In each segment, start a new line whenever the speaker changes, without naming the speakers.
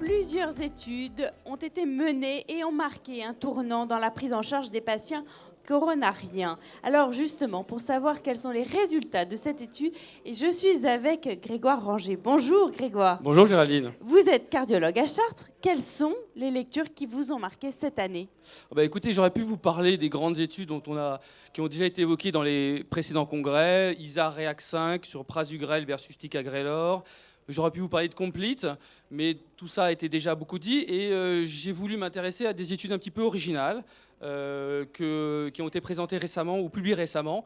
Plusieurs études ont été menées et ont marqué un tournant dans la prise en charge des patients coronariens. Alors justement, pour savoir quels sont les résultats de cette étude, et je suis avec Grégoire Ranger. Bonjour Grégoire.
Bonjour Géraldine.
Vous êtes cardiologue à Chartres. Quelles sont les lectures qui vous ont marqué cette année?
Écoutez, j'aurais pu vous parler des grandes études qui ont déjà été évoquées dans les précédents congrès, ISA-REAC 5 sur Prasugrel versus Ticagrelor. J'aurais pu vous parler de Complete, mais tout ça a été déjà beaucoup dit et j'ai voulu m'intéresser à des études un petit peu originales qui ont été présentées récemment ou publiées récemment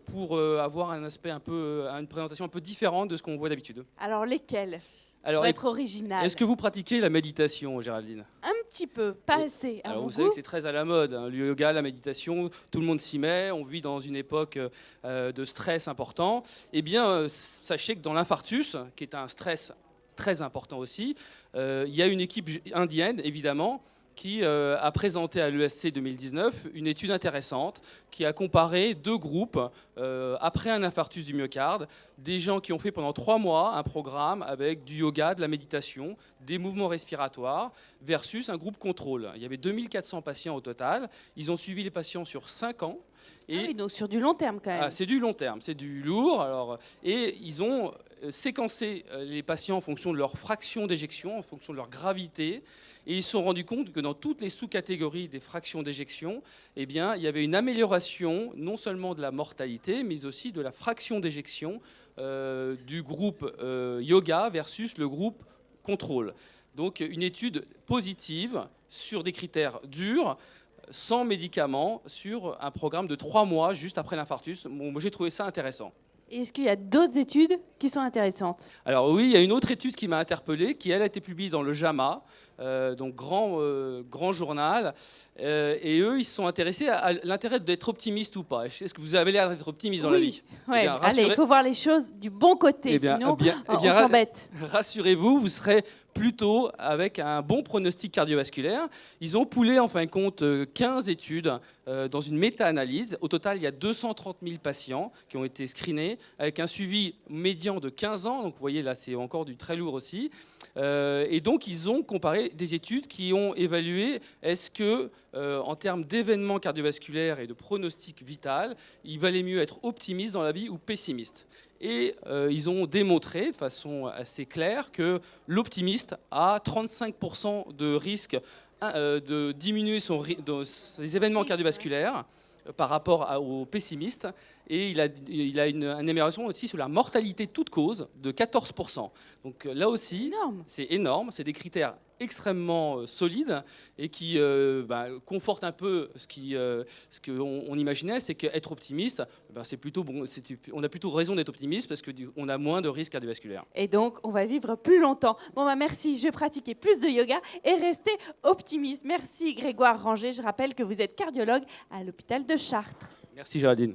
pour avoir un aspect une présentation un peu différente de ce qu'on voit d'habitude.
Alors lesquelles?
Alors,
pour être original.
Est-ce que vous pratiquez la méditation, Géraldine?
Un petit peu, pas assez.
Alors vous savez que c'est très à la mode, hein, le yoga, la méditation, tout le monde s'y met, on vit dans une époque de stress important. Eh bien, sachez que dans l'infarctus, qui est un stress très important aussi, il y a une équipe indienne, évidemment, qui a présenté à l'ESC 2019 une étude intéressante qui a comparé deux groupes après un infarctus du myocarde, des gens qui ont fait pendant 3 mois un programme avec du yoga, de la méditation, des mouvements respiratoires, versus un groupe contrôle. Il y avait 2400 patients au total. Ils ont suivi les patients sur 5 ans.
Et oui, donc sur du long terme quand même.
C'est du long terme, c'est du lourd. Et ils ont séquencé les patients en fonction de leur fraction d'éjection, en fonction de leur gravité. Et ils se sont rendus compte que dans toutes les sous-catégories des fractions d'éjection, eh bien, il y avait une amélioration non seulement de la mortalité, mais aussi de la fraction d'éjection du groupe yoga versus le groupe contrôle. Donc une étude positive sur des critères durs, sans médicaments, sur un programme de 3 mois juste après l'infarctus. Bon, j'ai trouvé ça intéressant.
Et est-ce qu'il y a d'autres études qui sont intéressantes?
Alors oui, il y a une autre étude qui m'a interpellé, qui elle a été publiée dans le JAMA, donc grand journal, et eux ils se sont intéressés à l'intérêt d'être optimiste ou pas. Est-ce que vous avez l'air d'être optimiste dans la vie?
Oui, allez, il faut voir les choses du bon côté, sinon on s'embête.
Rassurez-vous, vous serez plutôt avec un bon pronostic cardiovasculaire. Ils ont poolé en fin de compte 15 études dans une méta-analyse. Au total, il y a 230 000 patients qui ont été screenés avec un suivi médian de 15 ans. Donc vous voyez là, c'est encore du très lourd aussi. Et donc ils ont comparé des études qui ont évalué est-ce que en termes d'événements cardiovasculaires et de pronostic vital, il valait mieux être optimiste dans la vie ou pessimiste. Et ils ont démontré de façon assez claire que l'optimiste a 35% de risque de diminuer ses événements cardiovasculaires par rapport au pessimiste. Et il a une amélioration aussi sur la mortalité toute cause de 14%. Donc là aussi, c'est énorme. C'est des critères extrêmement solides et qui confortent un peu ce qu'on imaginait, c'est qu'être optimiste, c'est plutôt bon. On a plutôt raison d'être optimiste parce qu'on a moins de risques cardiovasculaires.
Et donc, on va vivre plus longtemps. Bon, merci. Je vais pratiquer plus de yoga et rester optimiste. Merci Grégoire Ranger. Je rappelle que vous êtes cardiologue à l'hôpital de Chartres.
Merci Géraldine.